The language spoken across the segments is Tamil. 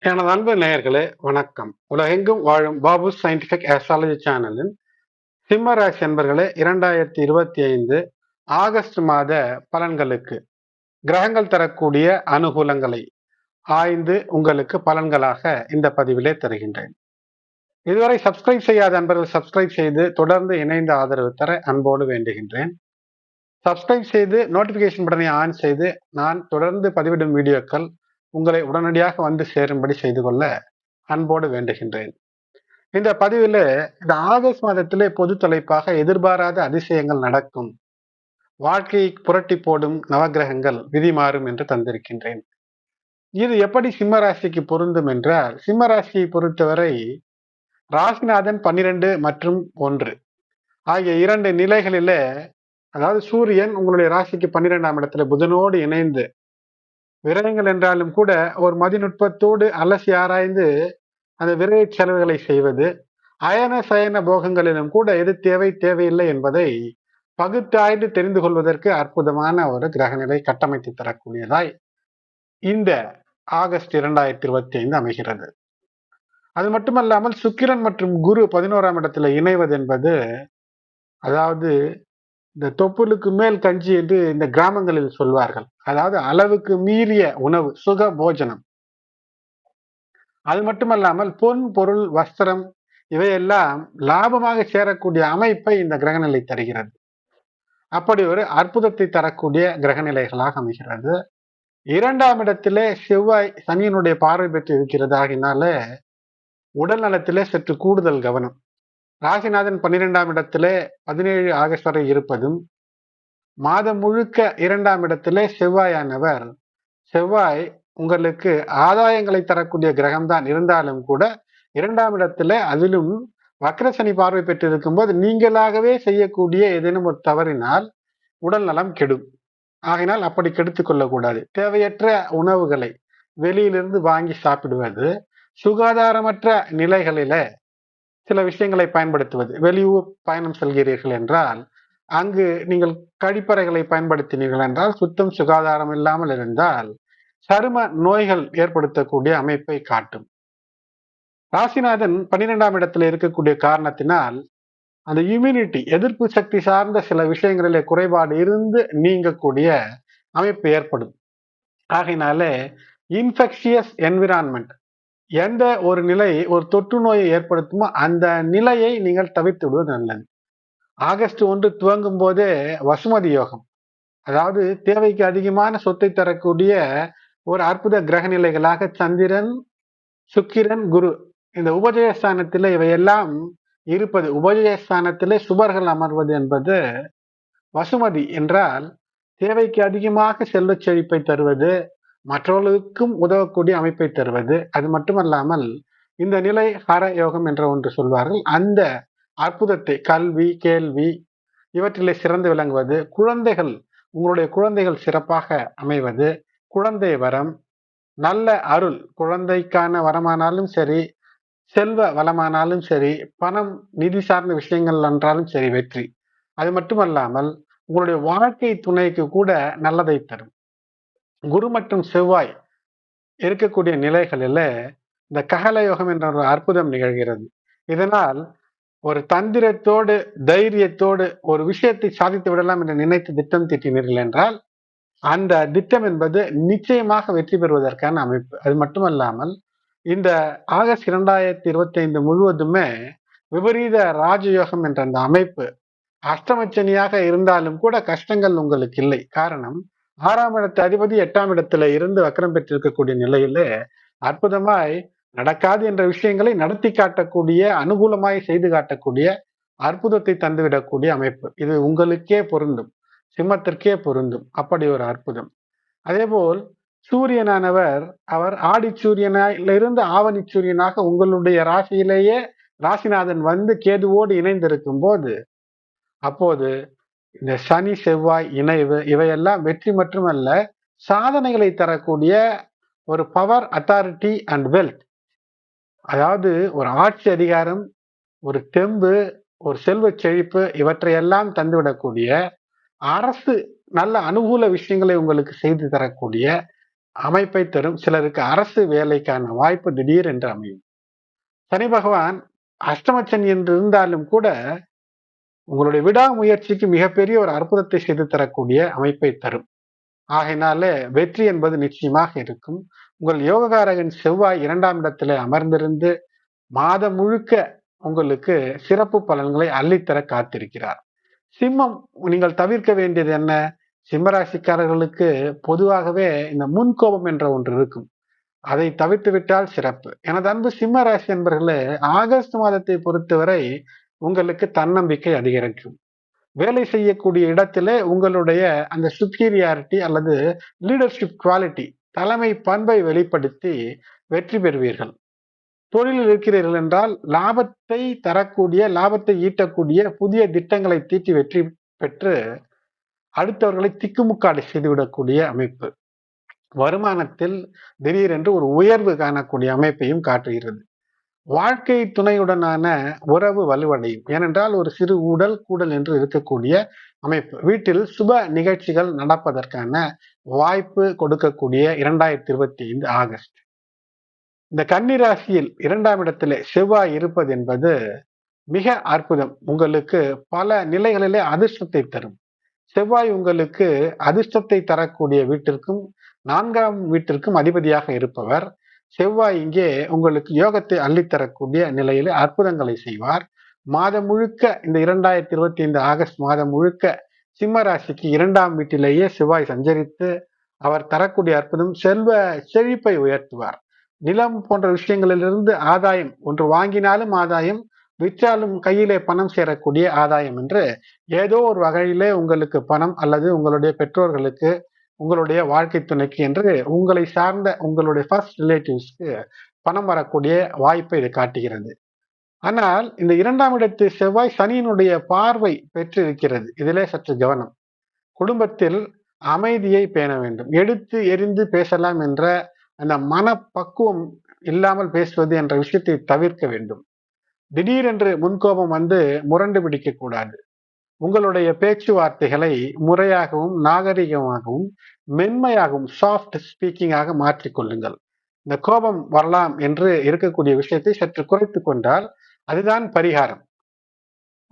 எனது அன்பு நேயர்களே வணக்கம். உலகெங்கும் வாழும் பாபு சயின்டிபிக் ஆஸ்ட்ராலஜி சேனலின் சிம்ம ராசி என்பர்களே 2025 ஆகஸ்ட் மாத பலன்களுக்கு கிரகங்கள் தரக்கூடிய அனுகூலங்களை ஆய்ந்து உங்களுக்கு பலன்களாக இந்த பதிவிலே தருகின்றேன். இதுவரை சப்ஸ்கிரைப் செய்யாத அன்பர்கள் சப்ஸ்கிரைப் செய்து தொடர்ந்து இணைந்த ஆதரவு தர அன்போடு வேண்டுகின்றேன். சப்ஸ்கிரைப் செய்து நோட்டிபிகேஷன் பட்டனை ஆன் செய்து நான் தொடர்ந்து பதிவிடும் வீடியோக்கள் உங்களை உடனடியாக வந்து சேரும்படி செய்து கொள்ள அன்போடு வேண்டுகின்றேன். இந்த பதிவில் இந்த ஆகஸ்ட் மாதத்திலே பொது தலைப்பாக எதிர்பாராத அதிசயங்கள் நடக்கும், வாழ்க்கையை புரட்டி போடும் நவகிரகங்கள் விதி மாறும் என்று தந்திருக்கின்றேன். இது எப்படி சிம்ம ராசிக்கு பொருந்தும் என்றால், சிம்ம ராசியை பொறுத்தவரை ராசிநாதன் 12 மற்றும் 1 ஆகிய 2 நிலைகளிலே, அதாவது சூரியன் உங்களுடைய ராசிக்கு 12ஆம் இடத்துல புதனோடு இணைந்து விரயங்கள் என்றாலும் கூட ஒரு மதிநுட்பத்தோடு அலசி ஆராய்ந்து அந்த விரைய செலவுகளை செய்வது, அயன சயன போகங்களிலும் கூட எது தேவை தேவையில்லை என்பதை பகுத்தாய்ந்து தெரிந்து கொள்வதற்கு அற்புதமான ஒரு கிரகநிலை கட்டமைத்து தரக்கூடியதாய் இந்த ஆகஸ்ட் 2025 அமைகிறது. அது மட்டுமல்லாமல் சுக்கிரன் மற்றும் குரு 11ஆம் இடத்துல இணைவது என்பது, அதாவது இந்த தொப்புளுக்கு மேல் கஞ்சி என்று இந்த கிராமங்களில் சொல்வார்கள். அதாவது அளவுக்கு மீறிய உணவு, சுக போஜனம். அது மட்டுமல்லாமல் பொன் பொருள் வஸ்திரம் இவையெல்லாம் லாபமாக சேரக்கூடிய அமைப்பை இந்த கிரகநிலை தருகிறது. அப்படி ஒரு அற்புதத்தை தரக்கூடிய கிரகநிலைகளாக அமைகிறது. 2ஆம் இடத்திலே செவ்வாய் சனியினுடைய பார்வை பெற்று இருக்கிறது. ஆகினால உடல் நலத்திலே சற்று கூடுதல் கவனம். ராசிநாதன் 12ஆம் இடத்திலே 17 ஆகஸ்ட் வரை இருப்பதும், மாதம் முழுக்க 2ஆம் இடத்திலே செவ்வாயானவர், செவ்வாய் உங்களுக்கு ஆதாயங்களை தரக்கூடிய கிரகம்தான் இருந்தாலும் கூட 2ஆம் இடத்துல அதிலும் வக்ரசனி பார்வை பெற்றிருக்கும் போது நீங்களாகவே செய்யக்கூடிய ஏதேனும் ஒரு தவறினால் உடல் நலம் கெடும். ஆகினால் அப்படி கெடுத்துக் கொள்ளக்கூடாது. தேவையற்ற உணவுகளை வெளியிலிருந்து வாங்கி சாப்பிடுவது, சுகாதாரமற்ற நிலைகளில சில விஷயங்களை பயன்படுத்துவது. வெளியூர் பயணம் செல்கிறீர்கள் என்றால் அங்கு நீங்கள் கழிப்பறைகளை பயன்படுத்தினீர்கள் என்றால், சுத்தம் சுகாதாரம் இல்லாமல் இருந்தால் சரும நோய்கள் ஏற்படுத்தக்கூடிய அமைப்பை காட்டும். ராசிநாதன் 12ஆம் இடத்துல இருக்கக்கூடிய காரணத்தினால் அந்த இம்யூனிட்டி, எதிர்ப்பு சக்தி சார்ந்த சில விஷயங்களிலே குறைபாடு இருந்து நீங்கக்கூடிய அமைப்பு ஏற்படும். ஆகையினாலே இன்ஃபெக்ஷியஸ் என்விரான்மெண்ட், எந்த ஒரு நிலை ஒரு தொற்று நோயை ஏற்படுத்துமோ அந்த நிலையை நீங்கள் தவிர்த்து விடுவது நல்லது. ஆகஸ்ட் 1 துவங்கும் போதே வசுமதி யோகம், அதாவது தேவைக்கு அதிகமான சொத்தை தரக்கூடிய ஒரு அற்புத கிரக நிலைகளாக சந்திரன், சுக்கிரன், குரு இந்த உபஜயஸ்தானத்திலே இவையெல்லாம் இருப்பது. உபஜயஸ்தானத்திலே சுபர்கள் அமர்வது என்பது வசுமதி என்றால் தேவைக்கு அதிகமாக செல்வ செழிப்பை தருவது, மற்றவர்களுக்கும் உதவக்கூடிய அமைப்பை தருவது. அது மட்டுமல்லாமல் இந்த நிலை ஹர யோகம் என்ற ஒன்று சொல்வார்கள். அந்த அற்புதத்தை கல்வி, கேள்வி இவற்றிலே சிறந்து விளங்குவது, குழந்தைகள், உங்களுடைய குழந்தைகள் சிறப்பாக அமைவது, குழந்தை வரம், நல்ல அருள், குழந்தைக்கான வரமானாலும் சரி, செல்வ வளமானாலும் சரி, பணம் நிதி சார்ந்த விஷயங்கள் என்றாலும் சரி, வெற்றி. அது மட்டுமல்லாமல் உங்களுடைய வாழ்க்கை துணைக்கு கூட நல்லதை தரும். குரு மற்றும் செவ்வாய் இருக்கக்கூடிய நிலைகளில இந்த ககல யோகம் என்ற ஒரு அற்புதம் நிகழ்கிறது. இதனால் ஒரு தந்திரத்தோடு, தைரியத்தோடு ஒரு விஷயத்தை சாதித்து விடலாம் என்று நினைத்து திட்டம் தீட்டினீர்கள் என்றால் அந்த திட்டம் என்பது நிச்சயமாக வெற்றி பெறுவதற்கான அமைப்பு. அது மட்டுமல்லாமல் இந்த ஆகஸ்ட் 2025 முழுவதுமே விபரீத ராஜயோகம் என்ற அந்த அமைப்பு, அஷ்டமச்சனியாக இருந்தாலும் கூட கஷ்டங்கள் உங்களுக்கு இல்லை. காரணம், 6ஆம் இடத்து அதிபதி 8ஆம் இடத்துல இருந்து வக்கரம் பெற்றிருக்கக்கூடிய நிலையிலே அற்புதமாய் நடக்காது என்ற விஷயங்களை நடத்தி காட்டக்கூடிய, அனுகூலமாய் செய்து காட்டக்கூடிய, அற்புதத்தை தந்துவிடக்கூடிய அமைப்பு. இது உங்களுக்கே பொருந்தும், சிம்மத்திற்கே பொருந்தும். அப்படி ஒரு அற்புதம். அதேபோல் சூரியனானவர் அவர் ஆடி சூரியனிலிருந்து ஆவணி சூரியனாக உங்களுடைய ராசியிலேயே ராசிநாதன் வந்து கேதுவோடு இணைந்திருக்கும் போது, அப்போது இந்த சனி செவ்வாய் இணைவு இவையெல்லாம் வெற்றி மட்டுமல்ல, சாதனைகளை தரக்கூடிய ஒரு பவர், அத்தாரிட்டி அண்ட் வெல்த், அதாவது ஒரு ஆட்சி அதிகாரம், ஒரு தெம்பு, ஒரு செல்வ செழிப்பு இவற்றையெல்லாம் தந்துவிடக்கூடிய, அரசு நல்ல அனுகூல விஷயங்களை உங்களுக்கு செய்து தரக்கூடிய, அமைப்பை தரும். சிலருக்கு அரசு வேலைக்கான வாய்ப்பு திடீர் என்று அமையும். சனி பகவான் அஷ்டமச்சனி என்று இருந்தாலும் கூட உங்களுடைய விடாமுயற்சிக்கு மிகப்பெரிய ஒரு அற்புதத்தை செய்து தரக்கூடிய அமைப்பை தரும். ஆகையினால வெற்றி என்பது நிச்சயமாக இருக்கும். உங்கள் யோககாரகன் செவ்வாய் 2ஆம் இடத்திலே அமர்ந்திருந்து மாதம் முழுக்க உங்களுக்கு சிறப்பு பலன்களை அள்ளித்தர காத்திருக்கிறார். சிம்மம், நீங்கள் தவிர்க்க வேண்டியது என்ன? சிம்மராசிக்காரர்களுக்கு பொதுவாகவே இந்த முன்கோபம் என்ற ஒன்று இருக்கும். அதை தவிர்த்து விட்டால் சிறப்பு. எனது அன்பு சிம்ம ராசி என்பர்களே, ஆகஸ்ட் மாதத்தை பொறுத்தவரை உங்களுக்கு தன்னம்பிக்கை அதிகரிக்கும். வேலை செய்யக்கூடிய இடத்திலே உங்களுடைய அந்த சுப்பீரியாரிட்டி அல்லது லீடர்ஷிப் குவாலிட்டி, தலைமை பண்பை வெளிப்படுத்தி வெற்றி பெறுவீர்கள். தொழிலில் இருக்கிறீர்கள் என்றால் லாபத்தை தரக்கூடிய, லாபத்தை ஈட்டக்கூடிய புதிய திட்டங்களை தீட்டி வெற்றி பெற்று அடுத்தவர்களை திக்குமுக்காடு செய்துவிடக்கூடிய அமைப்பு. வருமானத்தில் திடீரென்று ஒரு உயர்வு காணக்கூடிய அமைப்பையும் காட்டுகிறது. வாழ்க்கை துணையுடனான உறவு வலுவடையும். ஏனென்றால் ஒரு சிறு ஊடல் கூடல் என்று இருக்கக்கூடிய அமைப்பு. வீட்டில் சுப நிகழ்ச்சிகள் நடப்பதற்கான வாய்ப்பு கொடுக்கக்கூடிய 2025 ஆகஸ்ட். இந்த கன்னிராசியில் 2ஆம் இடத்திலே செவ்வாய் இருப்பது என்பது மிக அற்புதம். உங்களுக்கு பல நிலைகளிலே அதிர்ஷ்டத்தை தரும். செவ்வாய் உங்களுக்கு அதிர்ஷ்டத்தை தரக்கூடிய வீட்டிற்கும் 4ஆம் வீட்டிற்கும் அதிபதியாக இருப்பவர். செவ்வாய் இங்கே உங்களுக்கு யோகத்தை அள்ளித்தரக்கூடிய நிலையிலே அற்புதங்களை செய்வார். மாதம் முழுக்க இந்த 2025 ஆகஸ்ட் மாதம் முழுக்க சிம்ம ராசிக்கு 2ஆம் வீட்டிலேயே செவ்வாய் சஞ்சரித்து அவர் தரக்கூடிய அற்புதம் செல்வ செழிப்பை உயர்த்துவார். நிலம் போன்ற விஷயங்களிலிருந்து ஆதாயம், ஒன்று வாங்கினாலும் ஆதாயம், விற்றாலும் கையிலே பணம் சேரக்கூடிய ஆதாயம் என்று ஏதோ ஒரு வகையிலே உங்களுக்கு பணம் அல்லது உங்களுடைய பெற்றோர்களுக்கு, உங்களுடைய வாழ்க்கை துணைக்கு என்று உங்களை சார்ந்த உங்களுடைய ஃபர்ஸ்ட் ரிலேட்டிவ்ஸ்க்கு பணம் வரக்கூடிய வாய்ப்பை இது காட்டுகிறது. ஆனால் இந்த 2ஆம் இடத்து செவ்வாய் சனியினுடைய பார்வை பெற்று இருக்கிறது. இதிலே சற்று கவனம். குடும்பத்தில் அமைதியை பேண வேண்டும். எடுத்து எரிந்து பேசலாம் என்ற அந்த மனப்பக்குவம் இல்லாமல் பேசுவது என்ற விஷயத்தை தவிர்க்க வேண்டும். திடீரென்று முன்கோபம் வந்து முரண்டு பிடிக்க கூடாது. உங்களுடைய பேச்சுவார்த்தைகளை முறையாகவும் நாகரிகமாகவும் மென்மையாகவும் சாஃப்ட் ஸ்பீக்கிங்காக மாற்றிக்கொள்ளுங்கள். இந்த கோபம் வரலாம் என்று இருக்கக்கூடிய விஷயத்தை சற்று குறைத்து கொண்டால் அதுதான் பரிகாரம்.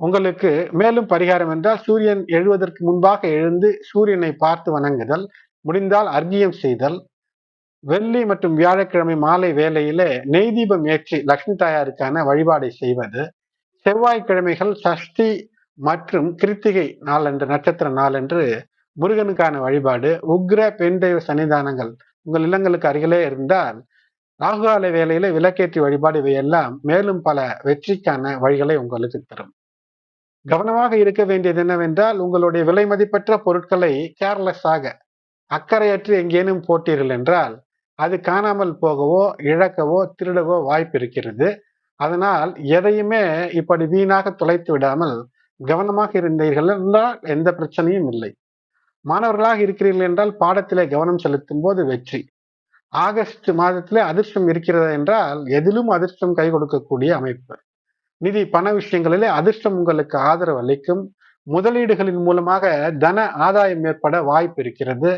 உங்களுக்கு மேலும் பரிகாரம் என்றால் சூரியன் எழுவதற்கு முன்பாக எழுந்து சூரியனை பார்த்து வணங்குதல், முடிந்தால் அர்க்கியம் செய்தல், வெள்ளி மற்றும் வியாழக்கிழமை மாலை வேளையிலே நெய் தீபம் ஏற்றி லட்சுமி தாயாருக்கான வழிபாடை செய்வது, செவ்வாய்க்கிழமைகள் சஷ்டி மற்றும் கிருத்திகை நாளன்று, நட்சத்திர நாளன்று முருகனுக்கான வழிபாடு, உக்ர பெண் தெய்வ சன்னிதானங்கள் உங்கள் இல்லங்களுக்கு அருகிலே இருந்தால் ராகுகால வேளையில விளக்கேற்றி வழிபாடு, இவையெல்லாம் மேலும் பல வெற்றிக்கான வழிகளை உங்களுக்கு தரும். கவனமாக இருக்க வேண்டியது என்னவென்றால் உங்களுடைய விலை மதிப்பற்ற பொருட்களை கேர்லெஸ்ஸாக அக்கறையற்று எங்கேனும் போட்டீர்கள் என்றால் அது காணாமல் போகவோ இழக்கவோ திருடவோ வாய்ப்பு இருக்கிறது. அதனால் எதையுமே இப்படி வீணாக தொலைத்து விடாமல் கவனமாக இருந்தீர்கள் என்றால் எந்த பிரச்சனையும் இல்லை. மாணவர்களாக இருக்கிறீர்கள் என்றால் பாடத்திலே கவனம் செலுத்தும் போது வெற்றி. ஆகஸ்ட் மாதத்திலே அதிர்ஷ்டம் இருக்கிறது என்றால் எதிலும் அதிர்ஷ்டம் கை கொடுக்கக்கூடிய அமைப்பு. நிதி பண விஷயங்களிலே அதிர்ஷ்டம் உங்களுக்கு ஆதரவு அளிக்கும். முதலீடுகளின் மூலமாக தன ஆதாயம் ஏற்பட வாய்ப்பு இருக்கிறது.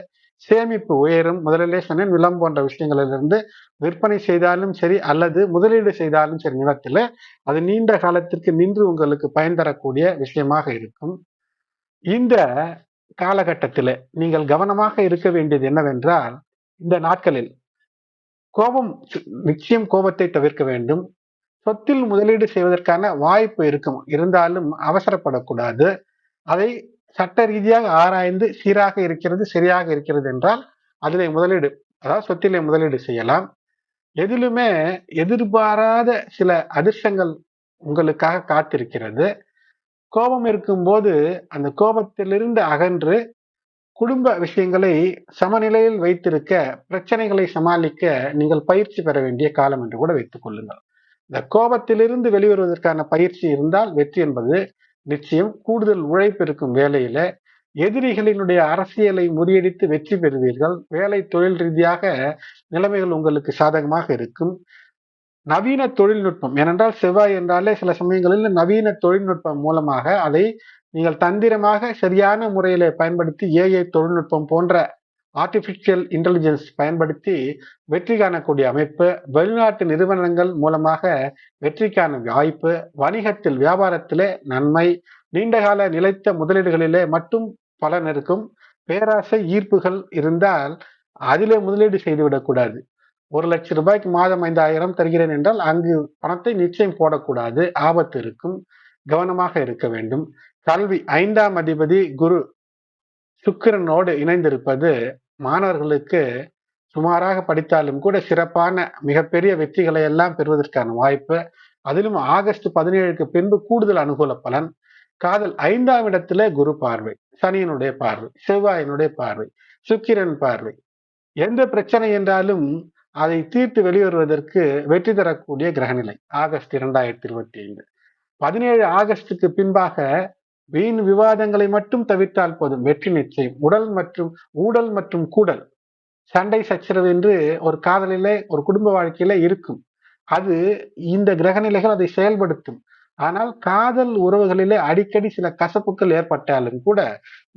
சேமிப்பு உயரும். முதலிலே சொன்னேன், நிலம் போன்ற விஷயங்களிலிருந்து விற்பனை செய்தாலும் சரி அல்லது முதலீடு செய்தாலும் சரி நிலத்தில் அது நீண்ட காலத்திற்கு நின்று உங்களுக்கு பயன் தரக்கூடிய விஷயமாக இருக்கும். இந்த காலகட்டத்தில் நீங்கள் கவனமாக இருக்க வேண்டியது என்னவென்றால் இந்த நாட்களில் கோபம், நிச்சயம் கோபத்தை தவிர்க்க வேண்டும். சொத்தில் முதலீடு செய்வதற்கான வாய்ப்பு இருக்கும், இருந்தாலும் அவசரப்படக்கூடாது. அதை சட்ட ரீதியாக ஆராய்ந்து சீராக இருக்கிறது, சரியாக இருக்கிறது என்றால் அதிலே முதலீடு, அதாவது சொத்திலே முதலீடு செய்யலாம். எதிலுமே எதிர்பாராத சில அதிர்ஷ்டங்கள் உங்களுக்காக காத்திருக்கிறது. கோபம் இருக்கும்போது அந்த கோபத்திலிருந்து அகன்று குடும்ப விஷயங்களை சமநிலையில் வைத்திருக்க, பிரச்சனைகளை சமாளிக்க நீங்கள் பயிற்சி பெற வேண்டிய காலம் என்று கூட வைத்துக் கொள்ளுங்கள். இந்த கோபத்திலிருந்து வெளிவருவதற்கான பயிற்சி இருந்தால் வெற்றி என்பது நிச்சயம். கூடுதல் உழைப்பு இருக்கும் வேலையில எதிரிகளினுடைய அரசியலை முறியடித்து வெற்றி பெறுவீர்கள். வேலை தொழில் ரீதியாக நிலைமைகள் உங்களுக்கு சாதகமாக இருக்கும். நவீன தொழில்நுட்பம், ஏனென்றால் செவ்வாய் என்றாலே சில சமயங்களில் நவீன தொழில்நுட்பம் மூலமாக அதை நீங்கள் தந்திரமாக சரியான முறையில பயன்படுத்தி ஏஐ தொழில்நுட்பம் போன்ற ஆர்டிபிஷியல் இன்டெலிஜென்ஸ் பயன்படுத்தி வெற்றி காணக்கூடிய அமைப்பு, வெளிநாட்டு நிறுவனங்கள் மூலமாக வெற்றிக்கான வாய்ப்பு, வணிகத்தில் வியாபாரத்திலே நன்மை, நீண்டகால நிலைத்த முதலீடுகளிலே மட்டும் பலன் இருக்கும். பேராசை ஈர்ப்புகள் இருந்தால் அதிலே முதலீடு செய்துவிடக்கூடாது. 1,00,000 ரூபாய்க்கு மாதம் 5,000 தருகிறேன் என்றால் அங்கு பணத்தை நிச்சயம் போடக்கூடாது, ஆபத்து இருக்கும், கவனமாக இருக்க வேண்டும். கல்வி 5ஆம் அதிபதி குரு சுக்கிரனோடு இணைந்திருப்பது மாணவர்களுக்கு சுமாராக படித்தாலும் கூட சிறப்பான மிகப்பெரிய வெற்றிகளை எல்லாம் பெறுவதற்கான வாய்ப்பு. அதிலும் ஆகஸ்ட் 17க்கு பின்பு கூடுதல் அனுகூல பலன். காதல் 5ஆம் இடத்திலே குரு பார்வை, சனியினுடைய பார்வை, செவ்வாயினுடைய பார்வை, சுக்கிரன் பார்வை. எந்த பிரச்சனை என்றாலும் அதை தீர்த்து வெளிவருவதற்கு வெற்றி தரக்கூடிய கிரகநிலை ஆகஸ்ட் 2025. 17 ஆகஸ்டுக்கு பின்பாக வீண் விவாதங்களை மட்டும் தவிர்த்தால் போதும், வெற்றி நிச்சயம். ஊடல் மற்றும் கூடல், சண்டை சச்சரவு என்று ஒரு காதலிலே ஒரு குடும்ப வாழ்க்கையில இருக்கும். அது இந்த கிரகநிலைகள் அதை செயல்படுத்தும். ஆனால் காதல் உறவுகளிலே அடிக்கடி சில கசப்புகள் ஏற்பட்டாலும் கூட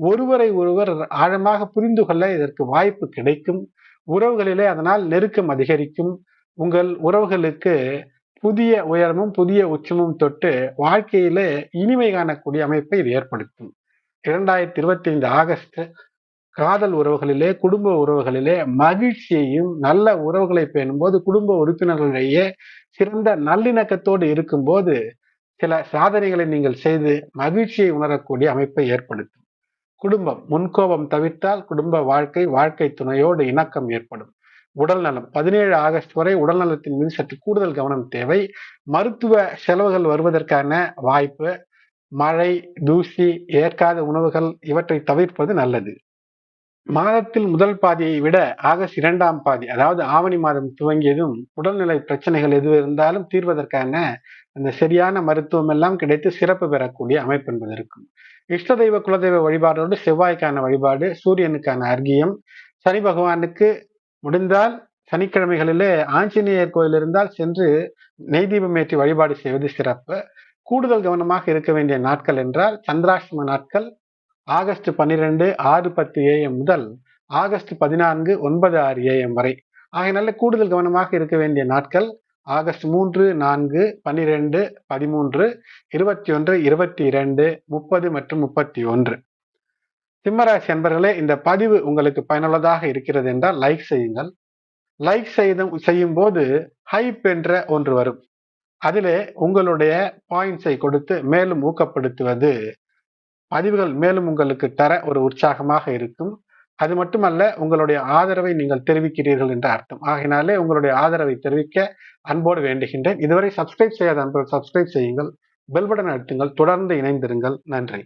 ஒருவரை ஒருவர் ஆழமாக புரிந்து கொள்ள இதற்கு வாய்ப்பு கிடைக்கும். உறவுகளிலே அதனால் நெருக்கம் அதிகரிக்கும். உங்கள் உறவுகளுக்கு புதிய உயரமும் புதிய உச்சமும் தொட்டு வாழ்க்கையிலே இனிமை காணக்கூடிய அமைப்பை இது ஏற்படுத்தும். 2025 ஆகஸ்ட் காதல் உறவுகளிலே, குடும்ப உறவுகளிலே மகிழ்ச்சியையும் நல்ல உறவுகளை பேணும்போது, குடும்ப உறுப்பினர்களிடையே சிறந்த நல்லிணக்கத்தோடு இருக்கும்போது சில சாதனைகளை நீங்கள் செய்து மகிழ்ச்சியை உணரக்கூடிய அமைப்பை ஏற்படுத்தும். குடும்பம், முன்கோபம் தவிர்த்தால் குடும்ப வாழ்க்கை துணையோடு இணக்கம் ஏற்படும். உடல் நலம் 17 ஆகஸ்ட் வரை உடல் நலத்தின் மீது சற்று கூடுதல் கவனம் தேவை. மருத்துவ செலவுகள் வருவதற்கான வாய்ப்பு. மழை, தூசி, ஏற்காத உணவுகள் இவற்றை தவிர்ப்பது நல்லது. மாதத்தில் முதல் பாதியை விட ஆகஸ்ட் 2ஆம் பாதி, அதாவது ஆவணி மாதம் துவங்கியதும் உடல்நிலை பிரச்சனைகள் எது இருந்தாலும் தீர்வதற்கான அந்த சரியான மருத்துவம் எல்லாம் கிடைத்து சிறப்பு பெறக்கூடிய அமைப்பு என்பது இருக்கும். இஷ்ட தெய்வ குலதெய்வ வழிபாடோடு செவ்வாய்க்கான வழிபாடு, சூரியனுக்கான அர்க்கியம், சனி பகவானுக்கு முடிந்தால் சனிக்கிழமைகளிலே ஆஞ்சநேயர் கோயில் இருந்தால் சென்று நெய் தீபம் ஏற்றி வழிபாடு செய்வது சிறப்பு. கூடுதல் கவனமாக இருக்க வேண்டிய நாட்கள் என்றால் சந்திராஷ்டம நாட்கள் ஆகஸ்ட் 12 6:10 AM முதல் ஆகஸ்ட் 14 9:06 AM வரை. ஆகையினால கூடுதல் கவனமாக இருக்க வேண்டிய நாட்கள் ஆகஸ்ட் 3, 4, 12, 13, 21, 22, 30 மற்றும் 31. சிம்மராசி அன்பர்களே, இந்த பதிவு உங்களுக்கு பயனுள்ளதாக இருக்கிறது என்றால் லைக் செய்யுங்கள். லைக் செய்யும் போது ஹைப் என்ற ஒன்று வரும். அதிலே உங்களுடைய பாயிண்ட்ஸை கொடுத்து மேலும் ஊக்கப்படுத்துவது பதிவுகள் மேலும் உங்களுக்கு தர ஒரு உற்சாகமாக இருக்கும். அது மட்டுமல்ல, உங்களுடைய ஆதரவை நீங்கள் தெரிவிக்கிறீர்கள் என்ற அர்த்தம். ஆகையினாலே உங்களுடைய ஆதரவை தெரிவிக்க அன்போடு வேண்டுகின்றேன். இதுவரை சப்ஸ்கிரைப் செய்யாத அன்பர்கள் சப்ஸ்கிரைப் செய்யுங்கள், பெல் பட்டன் அழுத்துங்கள், தொடர்ந்து இணைந்திருங்கள். நன்றி.